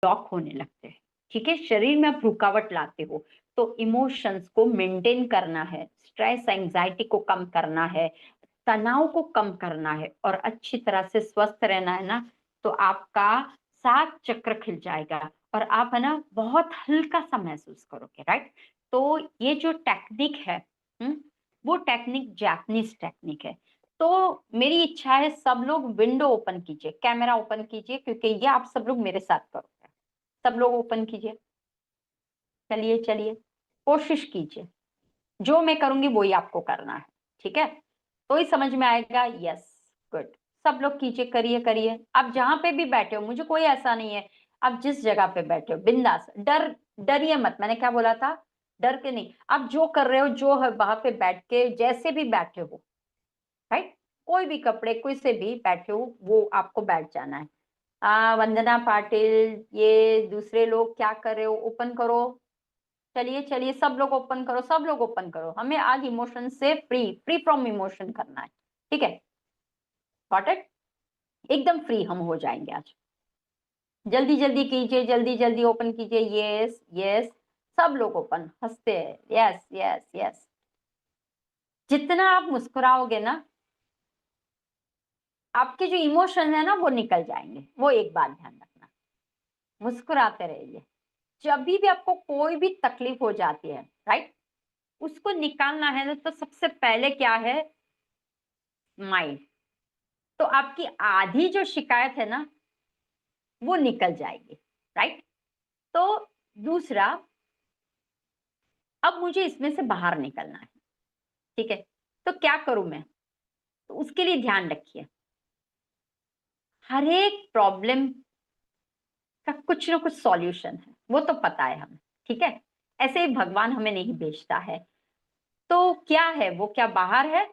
Block होने लगते हैं। ठीक है, शरीर में आप रुकावट लाते हो। तो इमोशंस को मेंटेन करना है, स्ट्रेस एंजाइटी को कम करना है, तनाव को कम करना है और अच्छी तरह से स्वस्थ रहना है ना, तो आपका 7 चक्र खिल जाएगा और आप है ना बहुत हल्का सा महसूस करोगे, राइट? तो ये जो टेक्निक है, वो टेक्निक जापानीज टेक्निक है। तो मेरी इच्छा है सब लोग विंडो ओपन कीजिए, कैमरा ओपन कीजिए, क्योंकि ये आप सब लोग मेरे साथ करोगे। सब लोग ओपन कीजिए, चलिए चलिए, कोशिश कीजिए, जो मैं करूंगी वही आपको करना है। ठीक है, तो ही समझ में आएगा। Yes, good. सब लोग कीजिए, करिए करिए। आप जहां पे भी बैठे हो, मुझे कोई ऐसा नहीं है, आप जिस जगह पे बैठे हो बिंदास, डरिए मत। मैंने क्या बोला था? डर के नहीं, आप जो कर रहे हो, जो है वहां पे बैठ के जैसे भी बैठे हो, राइट, कोई भी कपड़े कोई से भी बैठे हो, वो आपको बैठ जाना है। वंदना पाटिल, ये दूसरे लोग क्या कर रहे हो? ओपन करो, चलिए चलिए, सब लोग ओपन करो, सब लोग ओपन करो। हमें आज इमोशन से फ्री, फ्री फ्रॉम इमोशन करना है। ठीक है, गॉट इट? एकदम फ्री हम हो जाएंगे आज। जल्दी जल्दी कीजिए, जल्दी जल्दी ओपन कीजिए। यस यस, सब लोग ओपन, हंसते हैं। यस यस यस, जितना आप मुस्कुराओगे ना, आपके जो इमोशन है ना वो निकल जाएंगे। वो एक बात ध्यान रखना, मुस्कुराते रहिए। जब भी आपको कोई भी तकलीफ हो जाती है, राइट, उसको निकालना है ना, तो सबसे पहले क्या है? स्माइल। तो आपकी आधी जो शिकायत है ना, वो निकल जाएगी, राइट? तो दूसरा, अब मुझे इसमें से बाहर निकलना है। ठीक है, तो क्या करूं मैं? तो उसके लिए ध्यान रखिए, हर एक प्रॉब्लम का कुछ ना कुछ सॉल्यूशन है, वो तो पता है हमें। ठीक है, ऐसे ही भगवान हमें नहीं भेजता है। तो क्या है वो? क्या बाहर है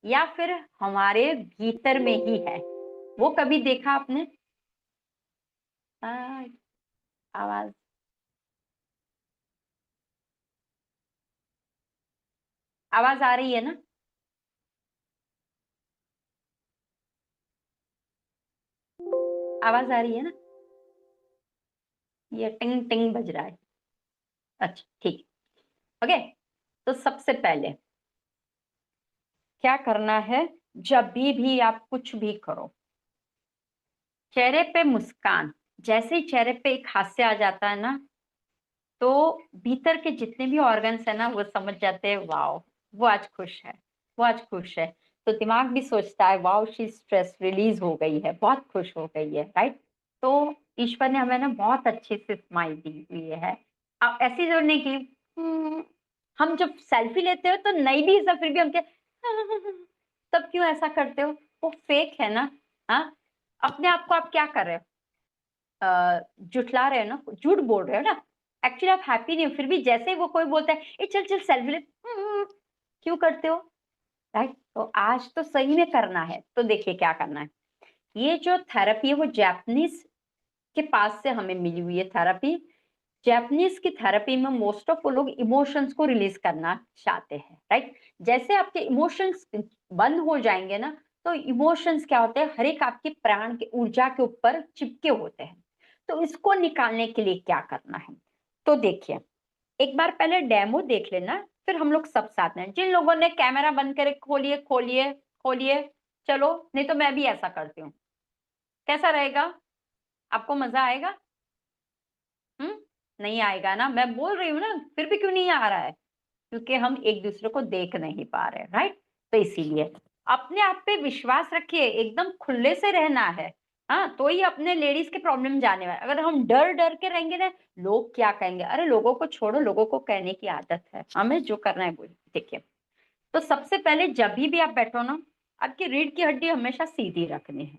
या फिर हमारे भीतर में ही है? वो कभी देखा आपने? आ, आवाज, आवाज आ रही है ना? आवाज आ रही है ना? ये टिंग टिंग बज रहा है। अच्छा ठीक, ओके। तो सबसे पहले क्या करना है? जब भी आप कुछ भी करो, चेहरे पे मुस्कान। जैसे ही चेहरे पे एक हास्य आ जाता है ना, तो भीतर के जितने भी ऑर्गन्स है ना, वो समझ जाते हैं, वाओ, वो आज खुश है, वो आज खुश है। तो दिमाग भी सोचता है, वाओ, शी स्ट्रेस रिलीज हो गई है, बहुत खुश हो गई है, राइट? तो ईश्वर ने हमें ना बहुत अच्छे से स्माइल दी हुई है। अब ऐसी जरूर नहीं कि हम जब सेल्फी लेते हो तो नहीं भी ऐसा, फिर भी हम क्या तब क्यों ऐसा करते हो? वो फेक है ना। हाँ, अपने आप को आप क्या कर रहे हो? जुटला रहे हो ना, झूठ बोल रहे हो ना। एक्चुअली आप हैप्पी नहीं हो, फिर भी जैसे ही वो कोई बोलता है, ए चल चल सेल्फी ले, क्यों करते हो? राइट? तो आज तो सही में करना है। तो देखिए क्या करना है। ये जो थेरेपी है वो जापानीज के पास से हमें मिली हुई है थेरेपी। जापानीज की थेरेपी में मोस्ट ऑफ वो लोग इमोशंस को रिलीज करना चाहते हैं, राइट? जैसे आपके इमोशंस बंद हो जाएंगे ना, तो इमोशंस क्या होते हैं? हर एक आपके प्राण के ऊर्जा के ऊपर चिपके होते हैं। तो इसको निकालने के लिए क्या करना है? तो देखिए, एक बार पहले डेमो देख लेना, फिर हम लोग सब साथ में। जिन लोगों ने कैमरा बंद करे, खोलिए खोलिए खोलिए। चलो, नहीं तो मैं भी ऐसा करती हूँ। कैसा रहेगा? आपको मजा आएगा? हम्म, नहीं आएगा ना? मैं बोल रही हूँ ना, फिर भी क्यों नहीं आ रहा है? क्योंकि हम एक दूसरे को देख नहीं पा रहे, राइट? तो इसीलिए अपने आप पे विश्वास रखिए, एकदम खुले से रहना है। हाँ, तो ही अपने लेडीज के प्रॉब्लम जाने वाले। अगर हम डर डर के रहेंगे ना, लोग क्या कहेंगे, अरे लोगों को छोड़ो, लोगों को कहने की आदत है, हमें जो करना है वो। देखिए, तो सबसे पहले जब भी आप बैठो ना, आपकी रीढ़ की हड्डी हमेशा सीधी रखनी है।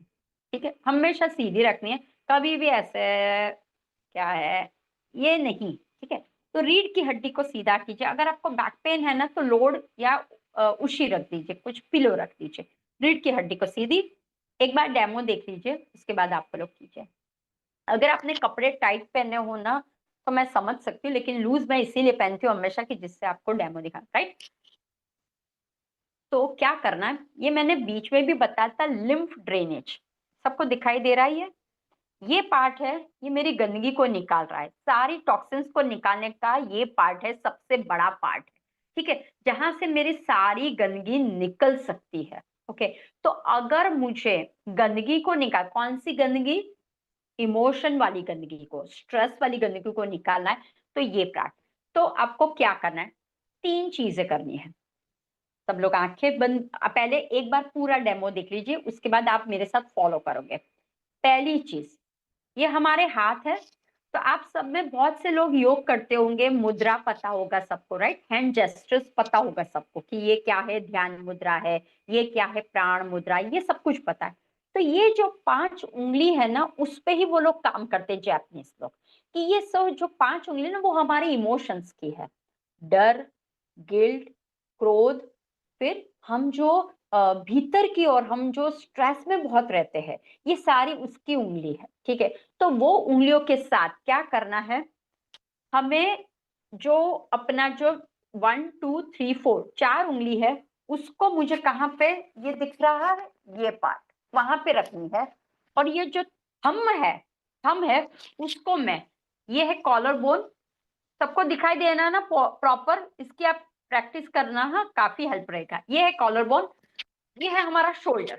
ठीक है, हमेशा सीधी रखनी है, कभी भी ऐसे क्या है ये नहीं। ठीक है, तो रीढ़ की हड्डी को सीधा कीजिए। अगर आपको बैक पेन है ना, तो लोड या उशी रख दीजिए, कुछ पिलो रख दीजिए। रीढ़ की हड्डी को सीधी। एक बार डेमो देख लीजिए, उसके बाद आप लोग कीजिए। अगर आपने कपड़े टाइट पहने हो ना, तो मैं समझ सकती हूँ, लेकिन लूज मैं इसीलिए पहनती हूँ हमेशा कि जिससे आपको डेमो दिखा, राइट? तो क्या करना है, ये मैंने बीच में भी बताया था, लिम्फ ड्रेनेज। सबको दिखाई दे रहा है ये? ये पार्ट है, ये मेरी गंदगी को निकाल रहा है, सारी टॉक्सिन्स को निकालने का ये पार्ट है, सबसे बड़ा पार्ट है, ठीक है, जहां से मेरी सारी गंदगी निकल सकती है। ओके, तो अगर मुझे गंदगी को निकाल, कौन सी गंदगी, इमोशन वाली गंदगी को, स्ट्रेस वाली गंदगी को निकालना है, तो ये पार्ट। तो आपको क्या करना है, 3 चीजें करनी है। सब लोग आंखें बंद, पहले एक बार पूरा डेमो देख लीजिए, उसके बाद आप मेरे साथ फॉलो करोगे। पहली चीज, ये हमारे हाथ है, तो आप सब में बहुत से लोग योग करते होंगे, मुद्रा पता होगा सबको, राइट, हैंड जेस्टर्स पता होगा सबको कि ये क्या है, ध्यान मुद्रा है, ये क्या है, प्राण मुद्रा, ये सब कुछ पता है। तो ये जो 5 उंगली है ना, उस पे ही वो लोग काम करते हैं, जापानीज लोग, कि ये सब जो 5 उंगली ना, वो हमारे इमोशंस की है, डर, गिल्ट, क्रोध, फिर हम जो भीतर की ओर, हम जो स्ट्रेस में बहुत रहते हैं, ये सारी उसकी उंगली है, ठीक है। तो वो उंगलियों के साथ क्या करना है, हमें जो अपना जो 1 2 3 4 4 उंगली है, उसको मुझे कहाँ पे, ये दिख रहा है, ये पार्ट वहां पे रखनी है। और ये जो थंब है उसको मैं, ये है कॉलर बोन, सबको दिखाई देना ना प्रॉपर, इसकी आप प्रैक्टिस करना, हाँ, काफी हेल्प रहेगा। ये है कॉलर बोन, ये है हमारा शोल्डर,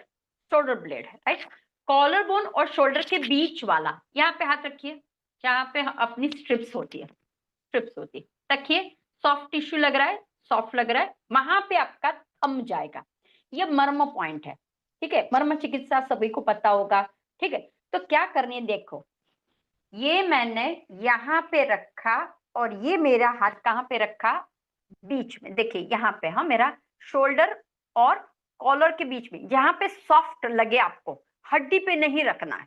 शोल्डर ब्लेड है, राइट। कॉलर बोन और शोल्डर के बीच वाला, यहाँ पे हाथ रखिए, जहाँ पे अपनी स्ट्रिप्स होती है, स्ट्रिप्स होती है, रखिए, सॉफ्ट टिश्यू लग रहा है, सॉफ्ट लग रहा है, वहां पे आपका थम जाएगा। ये मर्म पॉइंट है, ठीक है, मर्म चिकित्सा सभी को पता होगा, ठीक है। तो क्या करनी है, देखो, ये मैंने यहाँ पे रखा, और ये मेरा हाथ कहाँ पे रखा, बीच में, देखिए यहाँ पे, हाँ, मेरा शोल्डर और कॉलर के बीच में, जहां पे सॉफ्ट लगे आपको, हड्डी पे नहीं रखना है,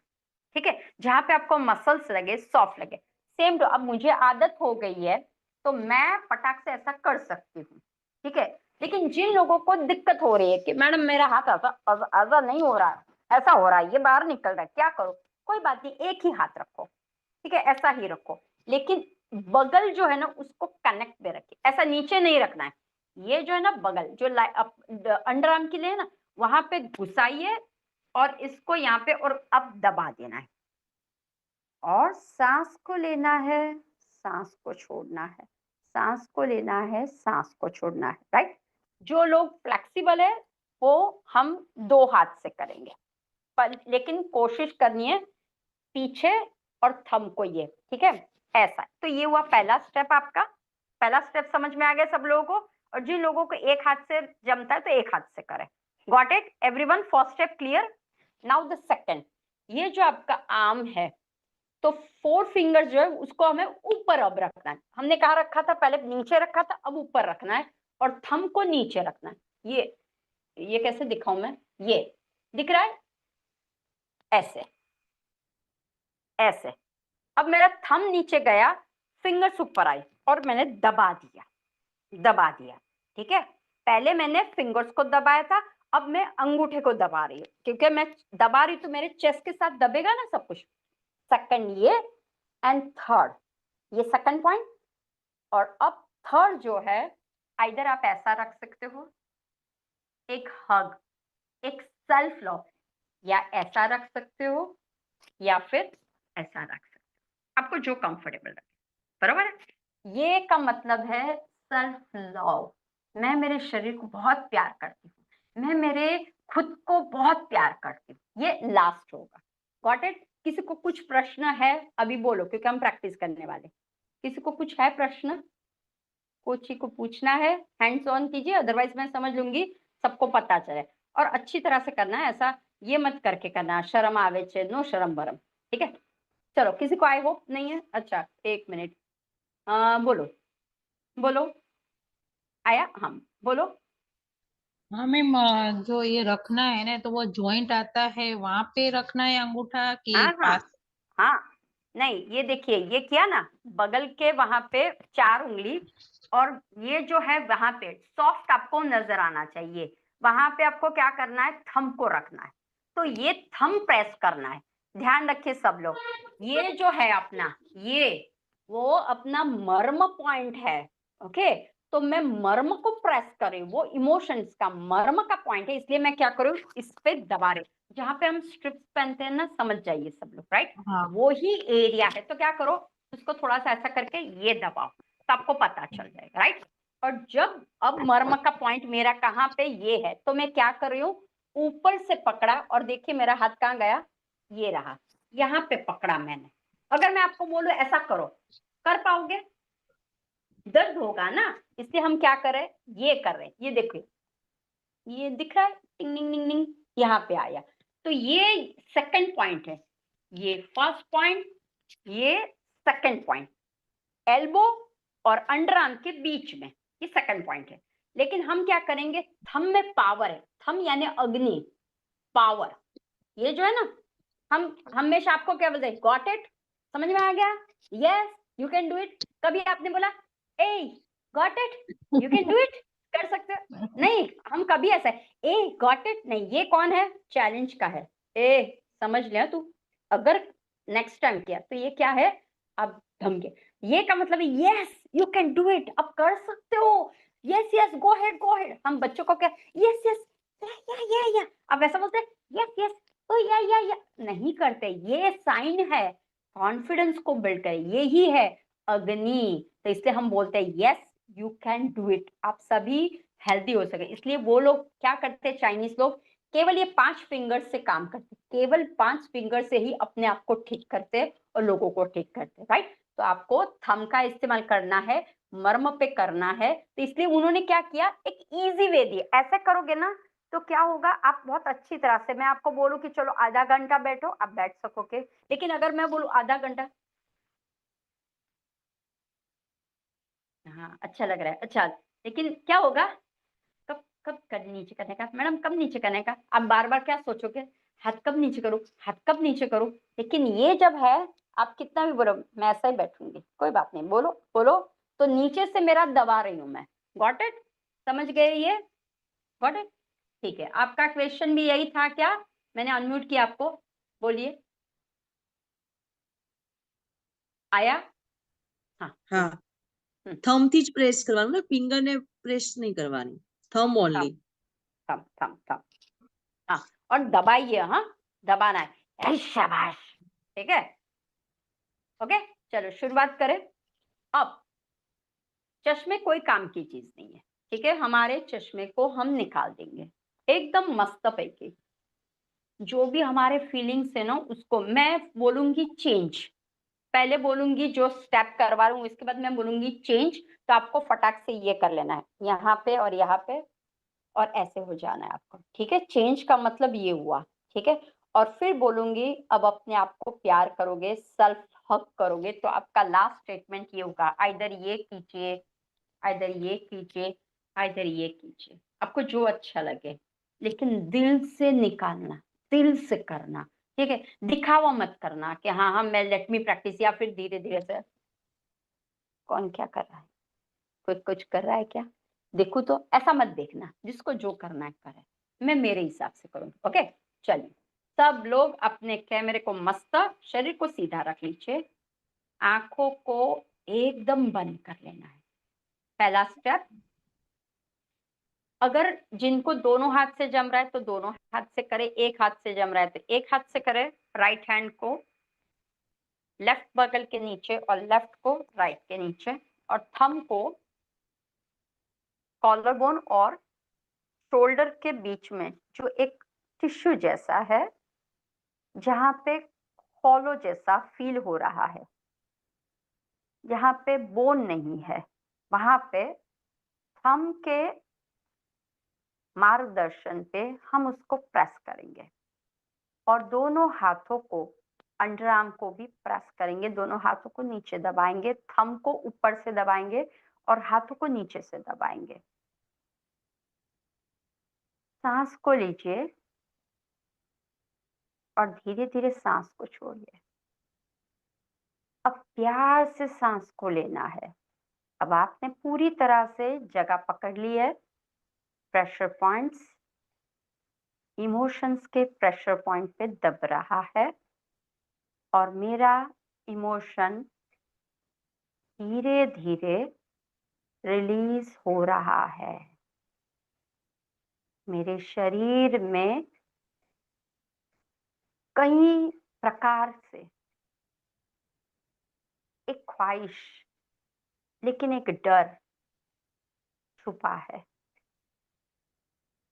ठीक है, जहां पे आपको मसल्स लगे, सॉफ्ट लगे, सेम। तो अब मुझे आदत हो गई है, तो मैं फटाक से ऐसा कर सकती हूँ, ठीक है। लेकिन जिन लोगों को दिक्कत हो रही है कि मैडम मेरा हाथ ऐसा ऐसा नहीं हो रहा है, ऐसा हो रहा है, ये बाहर निकल रहा है, क्या करो, कोई बात नहीं, एक ही हाथ रखो, ठीक है, ऐसा ही रखो, लेकिन बगल जो है ना, उसको कनेक्ट में रखिए, ऐसा नीचे नहीं रखना है। ये जो है ना बगल, जो अंडर आर्म के लिए है ना, वहां पे घुसाइए, और इसको यहाँ पे, और अब दबा देना है, और सांस को लेना है, सांस को छोड़ना है, सांस को लेना है, सांस को छोड़ना है, राइट। जो लोग फ्लेक्सिबल है, वो हम 2 हाथ से करेंगे, पर लेकिन कोशिश करनी है पीछे और थंब को, ये ठीक है, ऐसा। तो ये हुआ पहला स्टेप आपका, पहला स्टेप समझ में आ गया सब लोगों को। और जिन लोगों को एक हाथ से जमता है, तो एक हाथ से करें। Got it everyone, first step clear. Now the second, ये जो आपका आर्म है, तो 4 फिंगर जो है उसको हमें ऊपर अब रखना है, हमने कहा रखा था, पहले नीचे रखा था, अब ऊपर रखना है, और थंब को नीचे रखना है। ये कैसे दिखाऊं मैं, ये दिख रहा है, ऐसे, ऐसे। अब मेरा थंब नीचे गया, फिंगर्स ऊपर आई, और मैंने दबा दिया, दबा दिया, ठीक है। पहले मैंने फिंगर्स को दबाया था, अब मैं अंगूठे को दबा रही हूँ, क्योंकि मैं दबा रही हूँ तो मेरे चेस्ट के साथ दबेगा ना सब कुछ। सेकंड ये, एंड थर्ड ये सेकंड पॉइंट। और अब थर्ड जो है, इधर आप ऐसा रख सकते हो, एक हग, एक सेल्फ लव, या ऐसा रख सकते हो, या फिर ऐसा रख सकते हो, आपको जो कंफर्टेबल लगे, बरोबर है। ये का मतलब है सेल्फ लव, मैं मेरे शरीर को बहुत प्यार करती हूँ, मैं मेरे खुद को बहुत प्यार करती हूँ, ये लास्ट होगा। Got it. किसी को कुछ प्रश्न है, अभी बोलो, क्योंकि हम प्रैक्टिस करने वाले। किसी को कुछ है प्रश्न, कोची को पूछना है, हैंड्स ऑन कीजिए, अदरवाइज मैं समझ लूंगी, सबको पता चले। और अच्छी तरह से करना है, ऐसा ये मत करके करना, शर्म आवे छे, नो शर्म भरम, ठीक है। चलो, किसी को आई होप नहीं है, अच्छा, 1 मिनट, बोलो, बोलो, आया, हाँ, बोलो। हाँ मैम, जो ये रखना है ना, तो वो जॉइंट आता है वहां पे रखना है अंगूठा कि हाँ हाँ पास? हाँ, नहीं, ये देखिए, ये किया ना, बगल के वहां पे 4 उंगली, और ये जो है वहां पे सॉफ्ट आपको नजर आना चाहिए, वहां पे आपको क्या करना है, थंब को रखना है। तो ये थंब प्रेस करना है, ध्यान रखिए सब लोग। ये जो है अपना, ये वो अपना मर्म पॉइंट है, ओके। तो मैं मर्म को प्रेस कर रही हूँ, वो इमोशंस का मर्म का पॉइंट है, इसलिए मैं क्या करूँ, इस पे दबा रही हूँ। जहाँ पे हम स्ट्रिप्स पहनते हैं ना, समझ जाइए सब लोग, राइट, हाँ वो ही एरिया है। तो क्या करो, उसको थोड़ा सा ऐसा करके ये दबाओ, तो आपको पता चल जाएगा, राइट। और जब अब मर्म का पॉइंट मेरा कहाँ पे ये है, तो मैं क्या कर रही हूँ, ऊपर से पकड़ा, और देखिए मेरा हाथ कहाँ गया, ये रहा, यहाँ पे पकड़ा मैंने। अगर मैं आपको बोलूं ऐसा करो, कर पाओगे, दर्द होगा ना, इसलिए हम क्या कर रहे हैं, ये कर रहे हैं, ये देखिए, ये दिख रहा है, टिंग टिंग टिंग टिंग, यहाँ पे आया। तो ये सेकंड पॉइंट है, ये फर्स्ट पॉइंट, ये सेकंड पॉइंट, एल्बो और अंडर आर्म के बीच में, ये सेकंड पॉइंट है। लेकिन हम क्या करेंगे, थंब में पावर है, थंब यानी अग्नि, पावर, ये जो है ना, हम हमेशा आपको क्या बोलते हैं, गॉट इट, समझ में आ गया, yes you can do it. कभी आपने बोला ah got it, you can do it, कर सकते हो, नहीं हम कभी ऐसा ए गॉट इट नहीं, ये कौन है, चैलेंज का है, ए समझ लिया तू, अगर नेक्स्ट टाइम किया तो ये क्या है, अब धमके, ये का मतलब है yes you can do it, अब कर सकते हो, yes yes go ahead go head. हम बच्चों को क्या, यस यस या अब वैसा बोलते हैं, यस यस ओ या नहीं करते, ये साइन है कॉन्फिडेंस को बिल्ड करे, ये ही है अग्नि। तो इसलिए हम बोलते हैं yes you can do it, आप सभी हेल्दी हो सके। इसलिए वो लोग क्या करते हैं, चाइनीज लोग केवल ये 5 फिंगर से काम करते, केवल 5 फिंगर से ही अपने आप को ठीक करते और लोगों को ठीक करते, राइट। तो आपको थंब का इस्तेमाल करना है, मर्म पे करना है, तो इसलिए उन्होंने क्या किया, एक इजी वे दिया, ऐसे करोगे ना तो क्या होगा, आप बहुत अच्छी तरह से, मैं आपको बोलूं कि चलो आधा घंटा बैठो, आप बैठ सकोगे। लेकिन अगर मैं बोलूं आधा घंटा, हाँ अच्छा लग रहा है, अच्छा, लेकिन क्या होगा, कब कब कर नीचे करने का, मैडम कब नीचे करने का, आप बार बार क्या सोचोगे, हाथ कब नीचे करूं, हाथ कब नीचे करूं। लेकिन ये जब है, आप कितना भी बोलो मैं ऐसा ही बैठूंगी, कोई बात नहीं, बोलो बोलो, तो नीचे से मेरा दबा रही हूं मैं, गॉट इट, समझ गए ये, गॉट इट, ठीक है। आपका क्वेश्चन भी यही था क्या, मैंने अनम्यूट किया आपको, बोलिए, आया, हाँ हाँ, हम्म, થંબથી જ પ્રેસ કરવાનું ને, ફિંગરને પ્રેસ नहीं કરવાની, થંબ थम ओनली। थम थम थम, हाँ, और दबाइए, हाँ दबाना है, ऐ शाबाश, ठीक है, ओके, चलो शुरुआत करें। अब चश्मे कोई काम की चीज नहीं है, ठीक है, हमारे चश्मे को हम निकाल देंगे एकदम मस्त पैके, जो भी हमारे फीलिंग्स है ना, उसको मैं बोलूंगी चेंज, पहले बोलूंगी जो स्टेप करवा रहा हूँ, इसके बाद मैं बोलूंगी चेंज, तो आपको फटाक से ये कर लेना है, यहाँ पे और यहाँ पे, और ऐसे हो जाना है आपको, ठीक है, चेंज का मतलब ये हुआ, ठीक है। और फिर बोलूंगी अब अपने आप को प्यार करोगे, सेल्फ हक करोगे, तो आपका लास्ट स्टेटमेंट ये होगा, आइदर ये कीजिए, आइदर ये कीजिए, आइदर ये कीजिए, आपको जो अच्छा लगे, लेकिन दिल से निकालना, दिल से करना, ठीक है, दिखावा मत करना कि हाँ हाँ मैं लेट मी प्रैक्टिस, या फिर धीरे धीरे से कौन क्या कर रहा है, कोई कुछ कर रहा है क्या, देखो, तो ऐसा मत देखना, जिसको जो करना है करे, मैं मेरे हिसाब से करूंगी, ओके। चलिए सब लोग अपने कैमरे को मस्त, शरीर को सीधा रख लीजिए, आंखों को एकदम बंद कर लेना है, पहला स्टेप। अगर जिनको दोनों हाथ से जम रहा है तो दोनों हाथ से करे, एक हाथ से जम रहा है तो एक हाथ से करे, राइट हैंड को लेफ्ट बगल के नीचे और लेफ्ट को राइट के नीचे, और थंब को कॉलर बोन और शोल्डर के बीच में, जो एक टिश्यू जैसा है, जहां पे हॉलो जैसा फील हो रहा है, जहां पे बोन नहीं है, वहां पे थंब के मार्गदर्शन पे हम उसको प्रेस करेंगे, और दोनों हाथों को, अंडर आर्म को भी प्रेस करेंगे, दोनों हाथों को नीचे दबाएंगे, थंब को ऊपर से दबाएंगे और हाथों को नीचे से दबाएंगे। सांस को लीजिए और धीरे धीरे सांस को छोड़िए। अब प्यार से सांस को लेना है। अब आपने पूरी तरह से जगह पकड़ ली है, प्रेशर पॉइंट्स, इमोशंस के प्रेशर पॉइंट पे दब रहा है, और मेरा इमोशन धीरे धीरे रिलीज हो रहा है। मेरे शरीर में कई प्रकार से एक ख्वाहिश, लेकिन एक डर छुपा है।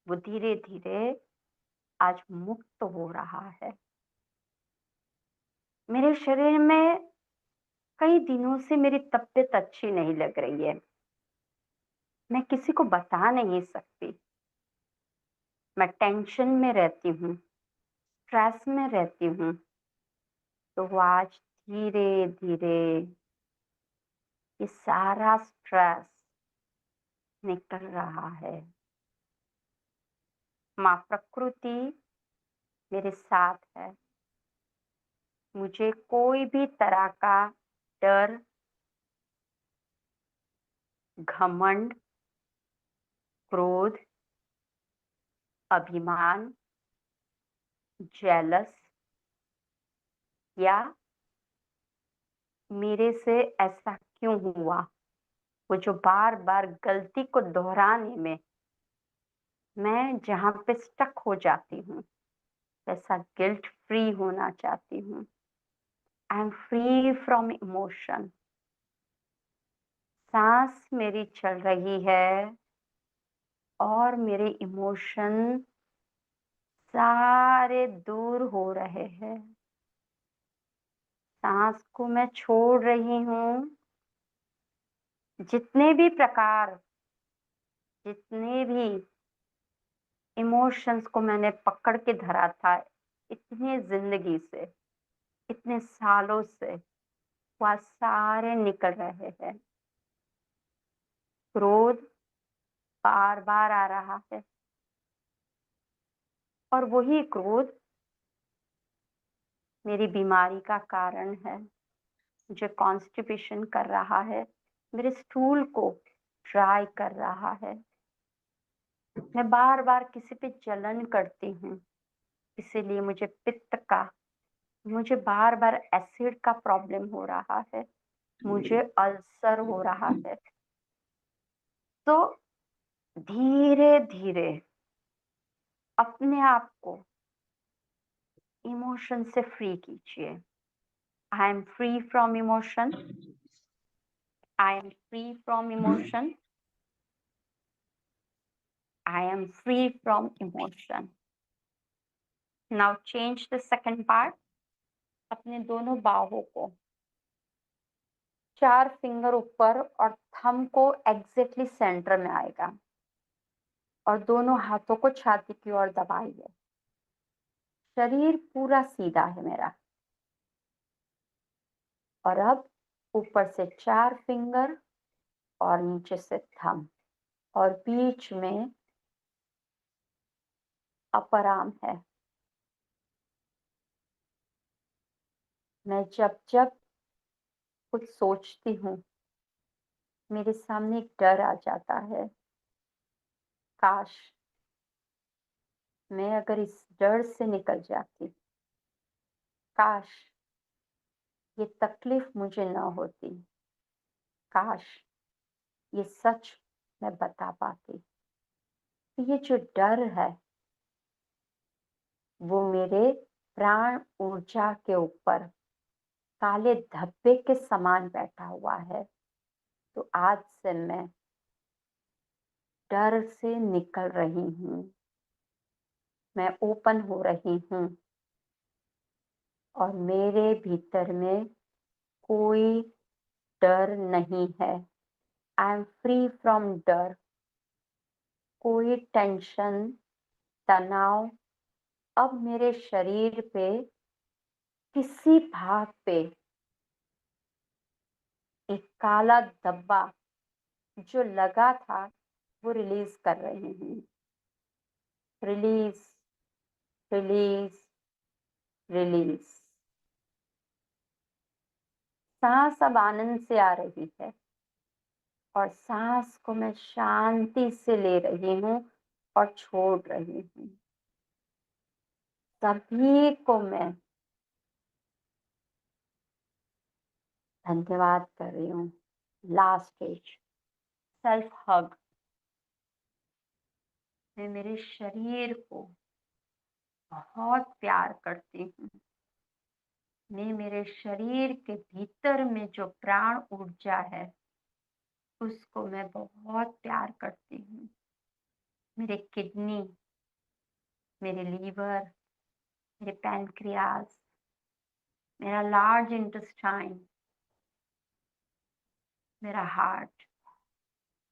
वो धीरे धीरे आज मुक्त हो रहा है। मेरे शरीर में कई दिनों से मेरी तबीयत अच्छी नहीं लग रही है। मैं किसी को बता नहीं सकती। मैं टेंशन में रहती हूँ, स्ट्रेस में रहती हूँ। तो वो आज धीरे धीरे ये सारा स्ट्रेस निकल रहा है। माँ प्रकृति मेरे साथ है। मुझे कोई भी तरह का डर, घमंड, क्रोध, अभिमान, जेलस या मेरे से ऐसा क्यों हुआ, वो जो बार बार गलती को दोहराने में मैं जहां पे स्टक हो जाती हूँ, वैसा गिल्ट फ्री होना चाहती हूँ। I am free from emotion. सांस मेरी चल रही है और मेरे इमोशन सारे दूर हो रहे हैं। सांस को मैं छोड़ रही हूँ। जितने भी प्रकार, जितने भी इमोशंस को मैंने पकड़ के धरा था इतनी जिंदगी से, इतने सालों से, वह सारे निकल रहे हैं। क्रोध बार बार आ रहा है और वही क्रोध मेरी बीमारी का कारण है। मुझे कॉन्स्टिपेशन कर रहा है, मेरे स्टूल को ड्राई कर रहा है। मैं बार बार किसी पे जलन करती हूँ, इसीलिए मुझे पित्त का, मुझे बार बार एसिड का प्रॉब्लम हो रहा है, मुझे अल्सर हो रहा है। तो धीरे धीरे अपने आप को इमोशन से फ्री कीजिए। I am free from emotion. I am free from emotion. I am free from emotion. Now change the second part. अपने दोनों बाहों को 4 फिंगर ऊपर और थंब को एग्जैक्टली सेंटर में आएगा और दोनों हाथों को छाती की ओर दबाइए। शरीर पूरा सीधा है मेरा। और अब ऊपर से 4 फिंगर और नीचे से थंब और बीच में अपर आर्म है। मैं जब जब कुछ सोचती हूँ, मेरे सामने एक डर आ जाता है। काश मैं अगर इस डर से निकल जाती, काश ये तकलीफ मुझे न होती, काश ये सच मैं बता पाती। तो ये जो डर है वो मेरे प्राण ऊर्जा के ऊपर काले धब्बे के समान बैठा हुआ है। तो आज से मैं डर से निकल रही हूँ। मैं ओपन हो रही हूँ और मेरे भीतर में कोई डर नहीं है। आई एम फ्री फ्रॉम डर। कोई टेंशन, तनाव अब मेरे शरीर पे किसी भाग पे एक काला धब्बा जो लगा था वो रिलीज कर रही हूँ। Release, release, release. सांस अब आनंद से आ रही है और सांस को मैं शांति से ले रही हूँ और छोड़ रही हूँ। सभी को मैं धन्यवाद कर रही हूँ। लास्ट स्टेज, सेल्फ हग। मैं मेरे शरीर को बहुत प्यार करती हूँ। मैं मेरे शरीर के भीतर में जो प्राण ऊर्जा है उसको मैं बहुत प्यार करती हूँ। मेरे किडनी, मेरे लीवर, मेरे पैनक्रियास, मेरा लार्ज इंटेस्टाइन, मेरा हार्ट,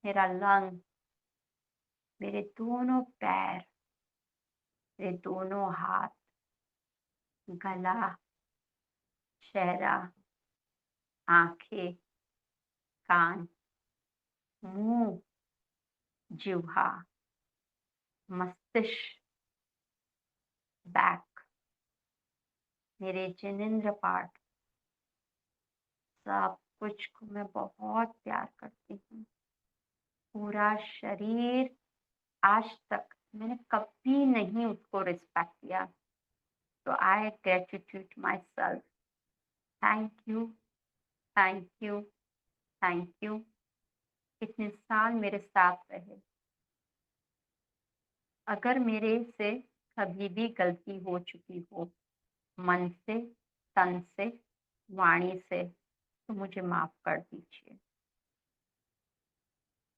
मेरा लंग, मेरे दोनों पैर, मेरे दोनों हाथ, गला, चेहरा, आंखें, कान, मुंह, जिह्वा, मस्तिष्क, बैक, मेरे जिनेंद्र पार्ट, सब कुछ को मैं बहुत प्यार करती हूँ। पूरा शरीर, आज तक मैंने कभी नहीं उसको रिस्पेक्ट किया। तो I gratitude myself. Thank you, thank you, thank you. इतने साल मेरे साथ रहे। अगर मेरे से कभी भी गलती हो चुकी हो, मन से, तन से, वाणी से, तो मुझे माफ कर दीजिए।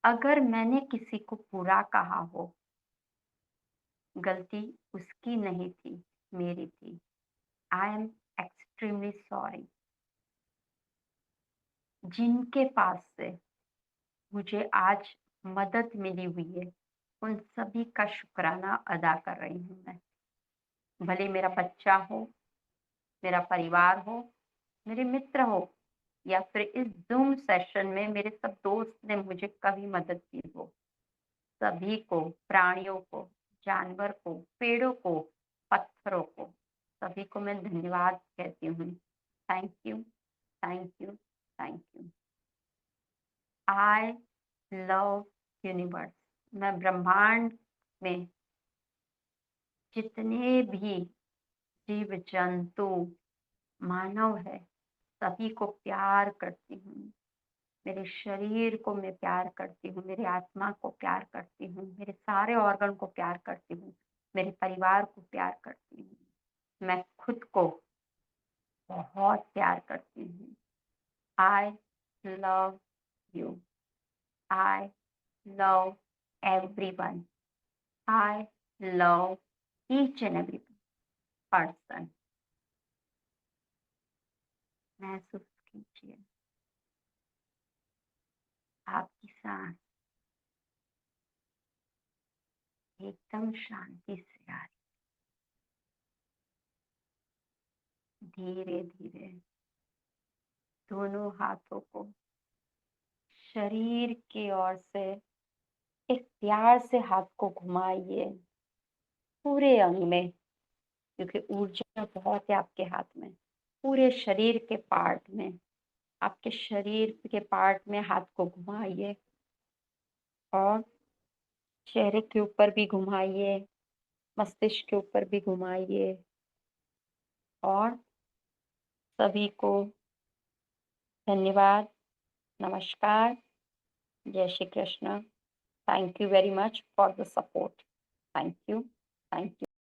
अगर मैंने किसी को बुरा कहा हो, गलती उसकी नहीं थी, मेरी थी। I am extremely sorry. जिनके पास से मुझे आज मदद मिली हुई है, उन सभी का शुक्राना अदा कर रही हूँ मैं। भले मेरा बच्चा हो, मेरा परिवार हो, मेरे मित्र हो, या फिर इस ज़ूम सेशन में मेरे सब दोस्त ने मुझे कभी मदद की हो, सभी को, प्राणियों को, जानवर को, पेड़ों को, पत्थरों को, सभी को मैं धन्यवाद कहती हूँ। Thank you, thank you, thank you. I love universe. मैं ब्रह्मांड में जितने भी जीव जंतु, मानव है, सभी को प्यार करती हूँ। मेरे शरीर को मैं प्यार करती हूँ, मेरी आत्मा को प्यार करती हूँ, मेरे सारे ऑर्गन को प्यार करती हूँ, मेरे परिवार को प्यार करती हूँ। मैं खुद को बहुत प्यार करती हूँ। I love you. I love everyone. I love each and every person. महसूस कीजिए आपकी सांस एकदम शांति से आ रही। धीरे धीरे दोनों हाथों को शरीर की ओर से एक प्यार से हाथ को घुमाइए पूरे अंग में, क्योंकि ऊर्जा बहुत है आपके हाथ में। पूरे शरीर के पार्ट में, आपके शरीर के पार्ट में हाथ को घुमाइए और चेहरे के ऊपर भी घुमाइए, मस्तिष्क के ऊपर भी घुमाइए और सभी को धन्यवाद, नमस्कार, जय Shri Krishna. Thank you very much for the support. Thank you, thank you.